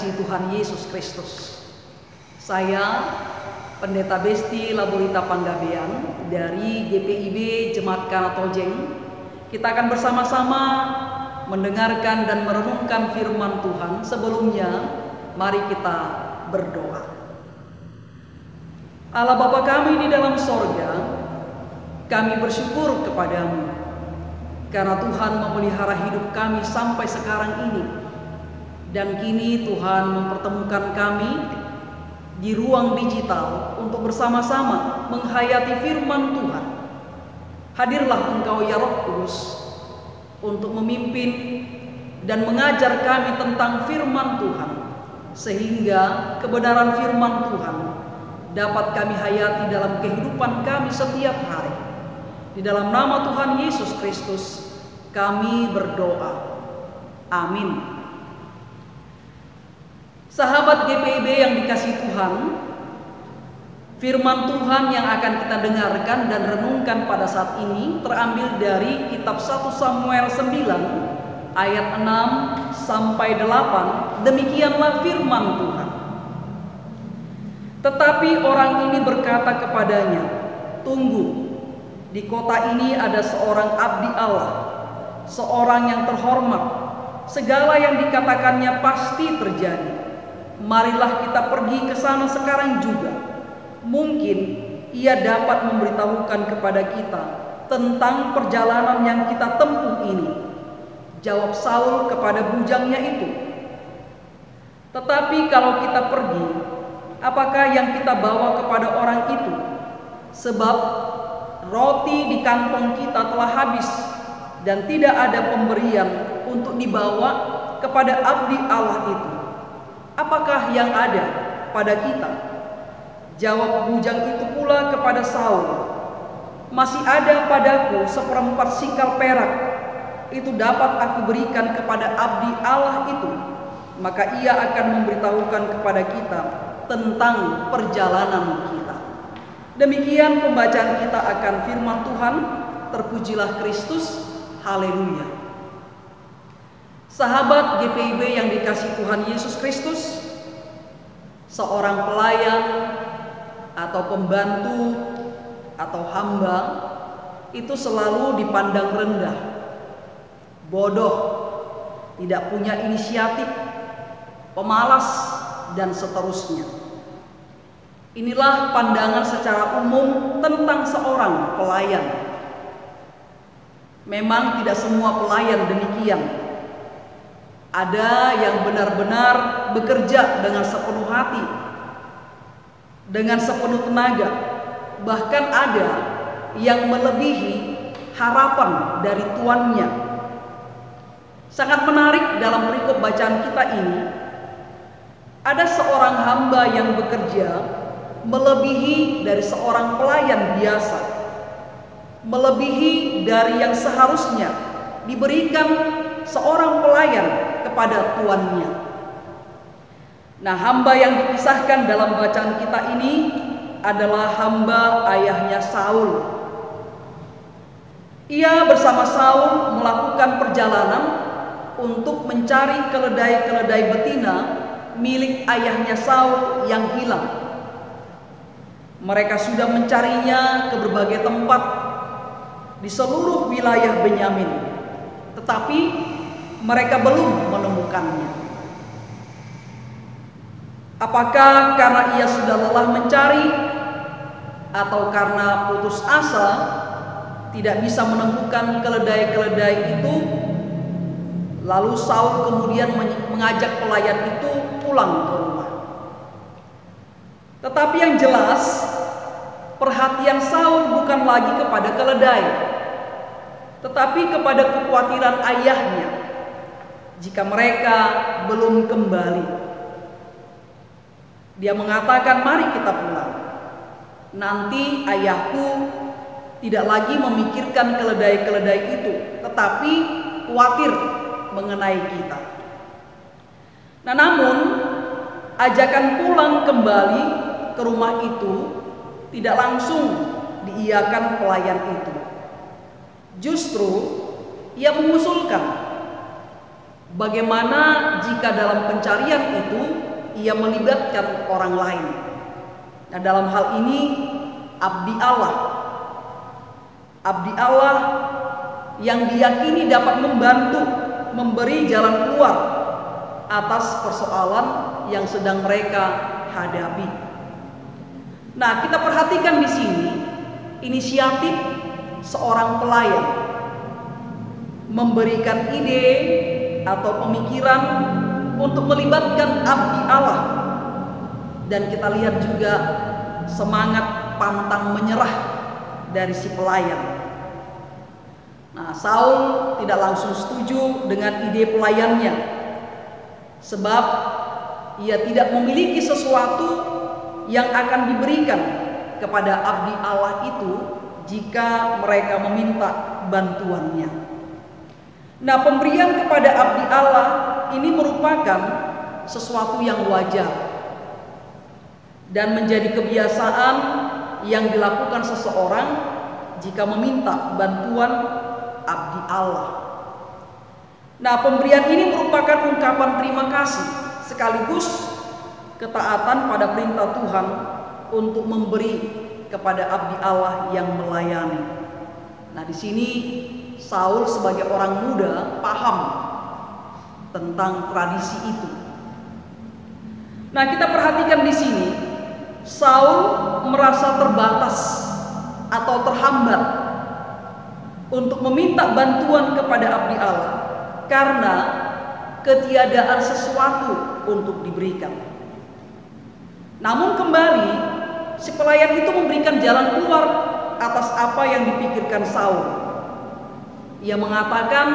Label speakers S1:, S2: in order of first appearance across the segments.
S1: dikasihi Tuhan Yesus Kristus. Saya Pendeta Besti Laborita Panggabean dari GPIB Jemaat Kana Tojeng. Kita akan bersama-sama mendengarkan dan merenungkan firman Tuhan. Sebelumnya, mari kita berdoa. Allah Bapa kami di dalam sorga, kami bersyukur kepadamu karena Tuhan memelihara hidup kami sampai sekarang ini. Dan kini Tuhan mempertemukan kami di ruang digital untuk bersama-sama menghayati firman Tuhan. Hadirlah Engkau ya Roh Kudus untuk memimpin dan mengajar kami tentang firman Tuhan, sehingga kebenaran firman Tuhan dapat kami hayati dalam kehidupan kami setiap hari. Di dalam nama Tuhan Yesus Kristus kami berdoa. Amin. Sahabat GPIB yang dikasihi Tuhan, firman Tuhan yang akan kita dengarkan dan renungkan pada saat ini terambil dari kitab 1 Samuel 9 ayat 6 sampai 8. Demikianlah firman Tuhan. Tetapi orang ini berkata kepadanya, "Tunggu, di kota ini ada seorang abdi Allah, seorang yang terhormat. Segala yang dikatakannya pasti terjadi. Marilah kita pergi ke sana sekarang juga. Mungkin ia dapat memberitahukan kepada kita tentang perjalanan yang kita tempuh ini." Jawab Saul kepada bujangnya itu, "Tetapi kalau kita pergi, apakah yang kita bawa kepada orang itu? Sebab roti di kantong kita telah habis dan tidak ada pemberian untuk dibawa kepada abdi Allah itu. Apakah yang ada pada kita?" Jawab bujang itu pula kepada Saul, "Masih ada padaku 1/4 sikal perak. Itu dapat aku berikan kepada abdi Allah itu. Maka ia akan memberitahukan kepada kita tentang perjalanan kita." Demikian pembacaan kita akan firman Tuhan. Terpujilah Kristus. Haleluya. Sahabat GPIB yang dikasihi Tuhan Yesus Kristus, seorang pelayan atau pembantu atau hamba itu selalu dipandang rendah, bodoh, tidak punya inisiatif, pemalas, dan seterusnya. Inilah pandangan secara umum tentang seorang pelayan. Memang tidak semua pelayan demikian. Ada yang benar-benar bekerja dengan sepenuh hati, dengan sepenuh tenaga. Bahkan ada yang melebihi harapan dari tuannya. Sangat menarik dalam perikop bacaan kita ini, ada seorang hamba yang bekerja melebihi dari seorang pelayan biasa, melebihi dari yang seharusnya diberikan seorang pelayan kepada tuannya. Nah, hamba yang dikisahkan dalam bacaan kita ini adalah hamba ayahnya Saul. Ia bersama Saul melakukan perjalanan untuk mencari keledai-keledai betina milik ayahnya Saul yang hilang. Mereka sudah mencarinya ke berbagai tempat di seluruh wilayah Benyamin, tetapi mereka belum menemukannya. Apakah karena ia sudah lelah mencari, atau karena putus asa tidak bisa menemukan keledai-keledai itu? Lalu Saul kemudian mengajak pelayan itu pulang ke rumah. Tetapi yang jelas, perhatian Saul bukan lagi kepada keledai, tetapi kepada kekhawatiran ayahnya jika mereka belum kembali. Dia mengatakan, "Mari kita pulang. Nanti ayahku tidak lagi memikirkan keledai-keledai itu, tetapi khawatir mengenai kita." Nah, namun ajakan pulang kembali ke rumah itu tidak langsung diiyakan pelayan itu. Justru ia mengusulkan bagaimana jika dalam pencarian itu ia melibatkan orang lain. Nah, dalam hal ini abdi Allah yang diyakini dapat membantu memberi jalan keluar atas persoalan yang sedang mereka hadapi. Nah, kita perhatikan di sini inisiatif seorang pelayan memberikan ide atau pemikiran untuk melibatkan abdi Allah, dan kita lihat juga semangat pantang menyerah dari si pelayan. Nah, Saul tidak langsung setuju dengan ide pelayannya, sebab ia tidak memiliki sesuatu yang akan diberikan kepada abdi Allah itu jika mereka meminta bantuannya. Nah, pemberian kepada abdi Allah ini merupakan sesuatu yang wajar dan menjadi kebiasaan yang dilakukan seseorang jika meminta bantuan abdi Allah. Nah, pemberian ini merupakan ungkapan terima kasih sekaligus ketaatan pada perintah Tuhan untuk memberi kepada abdi Allah yang melayani. Nah, di sini Saul sebagai orang muda paham tentang tradisi itu. Nah, kita perhatikan di sini Saul merasa terbatas atau terhambat untuk meminta bantuan kepada abdi Allah karena ketiadaan sesuatu untuk diberikan. Namun kembali si pelayan itu memberikan jalan keluar atas apa yang dipikirkan Saul. Ia mengatakan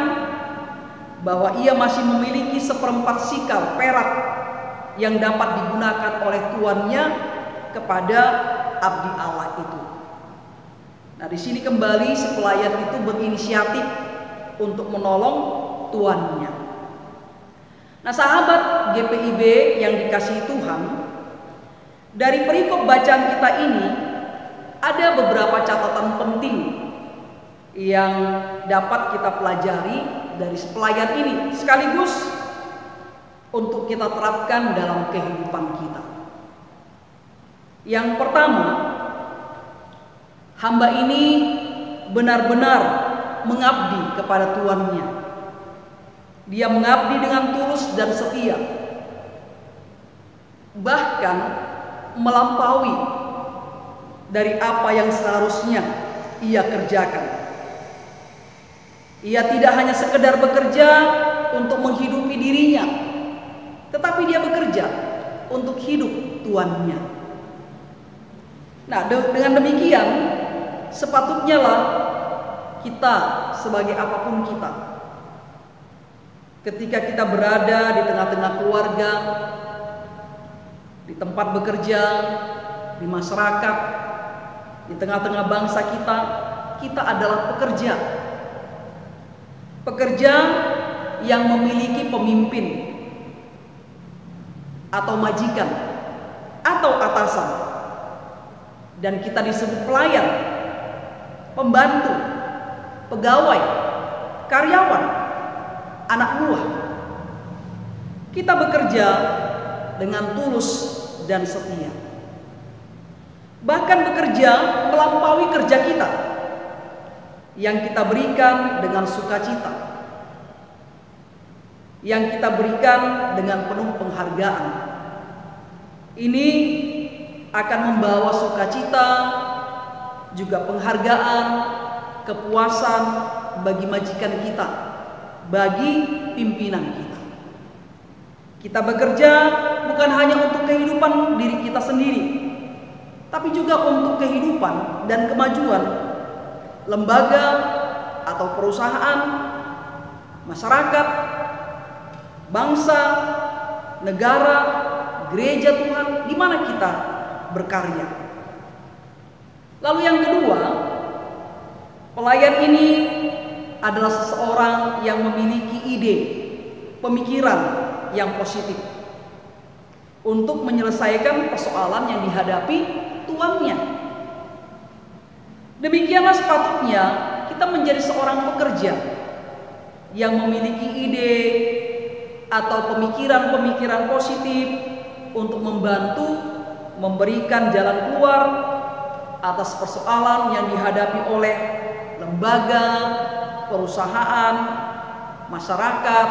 S1: bahwa ia masih memiliki 1/4 sikal perak yang dapat digunakan oleh tuannya kepada abdi Allah itu. Nah, di sini kembali si pelayan itu berinisiatif untuk menolong tuannya. Nah, sahabat GPIB yang dikasihi Tuhan, dari perikop bacaan kita ini ada beberapa catatan penting yang dapat kita pelajari dari pelayan ini, sekaligus untuk kita terapkan dalam kehidupan kita. Yang pertama, hamba ini benar-benar mengabdi kepada tuannya. Dia mengabdi dengan tulus dan setia, bahkan melampaui dari apa yang seharusnya ia kerjakan. Ia tidak hanya sekedar bekerja untuk menghidupi dirinya, tetapi dia bekerja untuk hidup tuannya. Nah, dengan demikian sepatutnya lah kita sebagai apapun kita, ketika kita berada di tengah-tengah keluarga, di tempat bekerja, di masyarakat, di tengah-tengah bangsa kita adalah pekerja. Pekerja yang memiliki pemimpin atau majikan atau atasan, dan kita disebut pelayan, pembantu, pegawai, karyawan, anak buah. Kita bekerja dengan tulus dan setia, bahkan bekerja melampaui kerja kita yang kita berikan dengan sukacita, yang kita berikan dengan penuh penghargaan. Ini akan membawa sukacita, juga penghargaan, kepuasan bagi majikan kita, bagi pimpinan kita. Kita bekerja bukan hanya untuk kehidupan diri kita sendiri, tapi juga untuk kehidupan dan kemajuan lembaga atau perusahaan, masyarakat, bangsa, negara, gereja Tuhan, di mana kita berkarya. Lalu yang kedua, pelayan ini adalah seseorang yang memiliki ide, pemikiran yang positif untuk menyelesaikan persoalan yang dihadapi tuannya. Demikianlah sepatutnya kita menjadi seorang pekerja yang memiliki ide, atau pemikiran-pemikiran positif untuk membantu memberikan jalan keluar atas persoalan yang dihadapi oleh lembaga, perusahaan, masyarakat,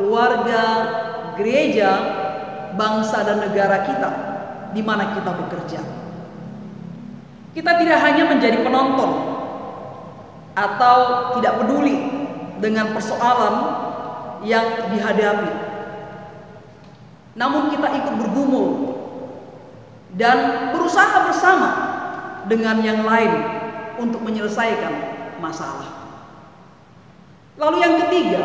S1: keluarga, gereja, bangsa dan negara kita di mana kita bekerja. Kita tidak hanya menjadi penonton atau tidak peduli dengan persoalan yang dihadapi, namun kita ikut bergumul dan berusaha bersama dengan yang lain untuk menyelesaikan masalah. Lalu yang ketiga,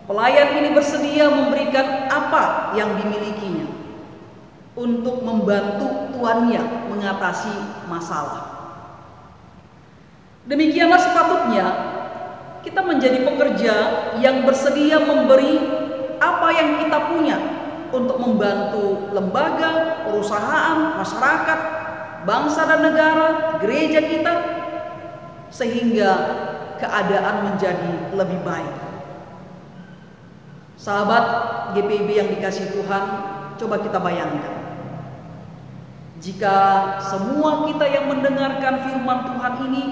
S1: pelayan ini bersedia memberikan apa yang dimilikinya untuk membantu tuannya mengatasi masalah. Demikianlah sepatutnya kita menjadi pekerja yang bersedia memberi apa yang kita punya untuk membantu lembaga, perusahaan, masyarakat, bangsa dan negara, gereja kita, sehingga keadaan menjadi lebih baik. Sahabat GPIB yang dikasihi Tuhan, coba kita bayangkan, jika semua kita yang mendengarkan firman Tuhan ini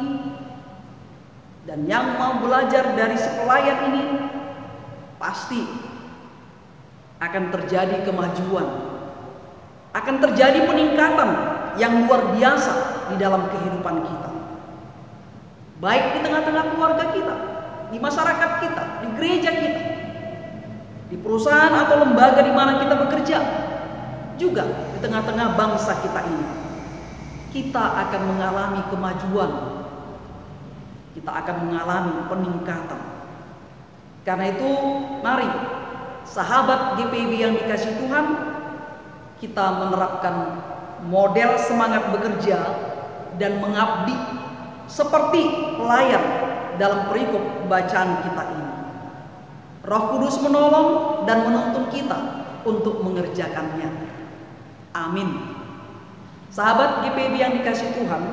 S1: dan yang mau belajar dari si pelayan ini, pasti akan terjadi kemajuan, akan terjadi peningkatan yang luar biasa di dalam kehidupan kita, baik di tengah-tengah keluarga kita, di masyarakat kita, di gereja kita, di perusahaan atau lembaga di mana kita bekerja, juga di tengah-tengah bangsa kita ini. Kita akan mengalami kemajuan, kita akan mengalami peningkatan. Karena itu, mari sahabat GPIB yang dikasihi Tuhan, kita menerapkan model semangat bekerja dan mengabdi seperti pelayan dalam perikop bacaan kita ini. Roh Kudus menolong dan menuntun kita untuk mengerjakannya. Amin. Sahabat GPIB yang dikasihi Tuhan,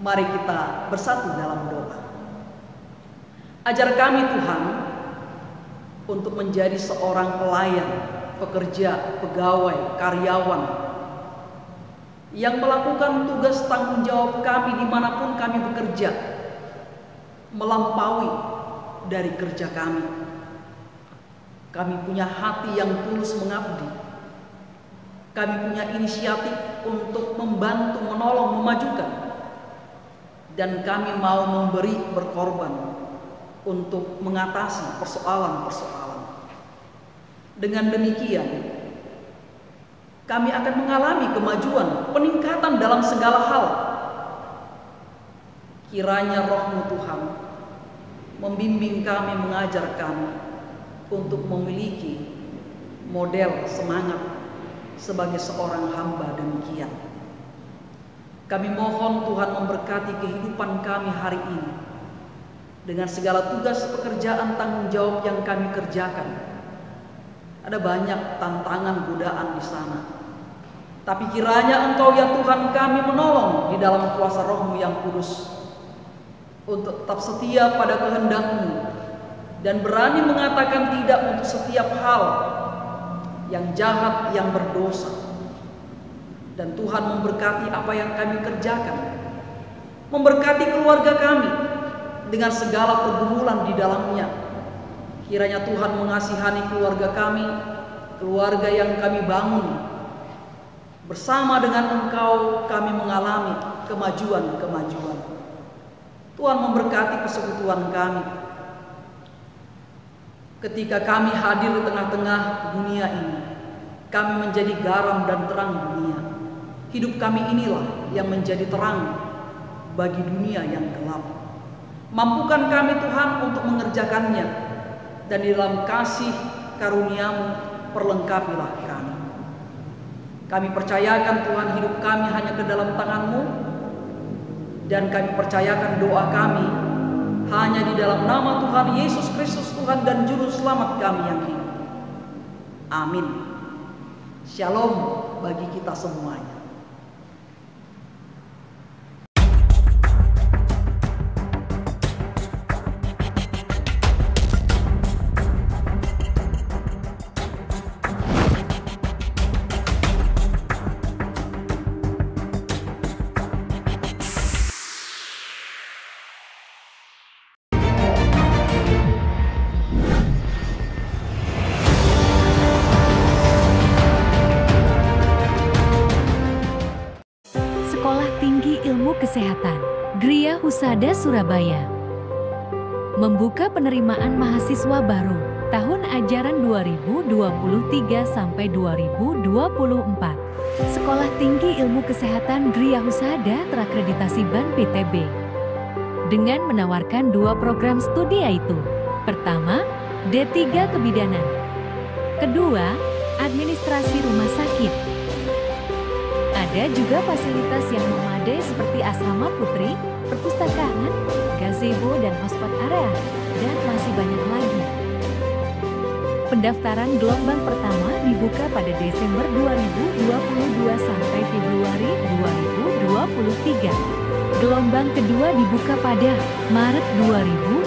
S1: mari kita bersatu dalam doa. Ajar kami Tuhan untuk menjadi seorang pelayan, pekerja, pegawai, karyawan yang melakukan tugas tanggung jawab kami dimanapun kami bekerja, melampaui dari kerja kami. Kami punya hati yang tulus mengabdi. Kami punya inisiatif untuk membantu, menolong, memajukan. Dan kami mau memberi, berkorban untuk mengatasi persoalan-persoalan. Dengan demikian, kami akan mengalami kemajuan, peningkatan dalam segala hal. Kiranya Roh-Mu Tuhan membimbing kami, mengajar kami untuk memiliki model semangat sebagai seorang hamba demikian. Kami mohon Tuhan memberkati kehidupan kami hari ini dengan segala tugas pekerjaan tanggung jawab yang kami kerjakan. Ada banyak tantangan, godaan di sana. Tapi kiranya Engkau ya Tuhan kami menolong di dalam kuasa Roh-Mu yang kudus untuk tetap setia pada kehendak-Mu dan berani mengatakan tidak untuk setiap hal yang jahat, yang berdosa. Dan Tuhan memberkati apa yang kami kerjakan, memberkati keluarga kami dengan segala pergumulan di dalamnya. Kiranya Tuhan mengasihani keluarga kami, keluarga yang kami bangun. Bersama dengan Engkau kami mengalami kemajuan-kemajuan. Tuhan memberkati persekutuan kami. Ketika kami hadir di tengah-tengah dunia ini, kami menjadi garam dan terang dunia. Hidup kami inilah yang menjadi terang bagi dunia yang gelap. Mampukan kami Tuhan untuk mengerjakannya, dan di dalam kasih karunia-Mu perlengkapilah kami. Kami percayakan Tuhan hidup kami hanya ke dalam tangan-Mu, dan kami percayakan doa kami hanya di dalam nama Tuhan Yesus Kristus, Tuhan dan Juru Selamat kami yang hidup. Amin. Shalom bagi kita semuanya.
S2: Kesehatan, Gria Husada Surabaya. Membuka penerimaan mahasiswa baru tahun ajaran 2023 sampai 2024. Sekolah Tinggi Ilmu Kesehatan Gria Husada terakreditasi BAN PTB dengan menawarkan 2 program studi, yaitu pertama, D3 Kebidanan, kedua, Administrasi Rumah Sakit. Ada juga fasilitas yang memadai seperti asrama putri, perpustakaan, gazebo dan hotspot area, dan masih banyak lagi. Pendaftaran gelombang pertama dibuka pada Desember 2022 sampai Februari 2023. Gelombang kedua dibuka pada Maret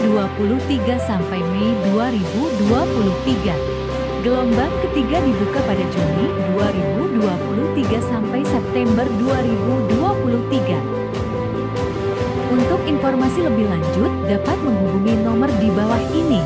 S2: 2023 sampai Mei 2023. Gelombang ketiga dibuka pada Juni 2023 sampai September 2023. Untuk informasi lebih lanjut dapat menghubungi nomor di bawah ini.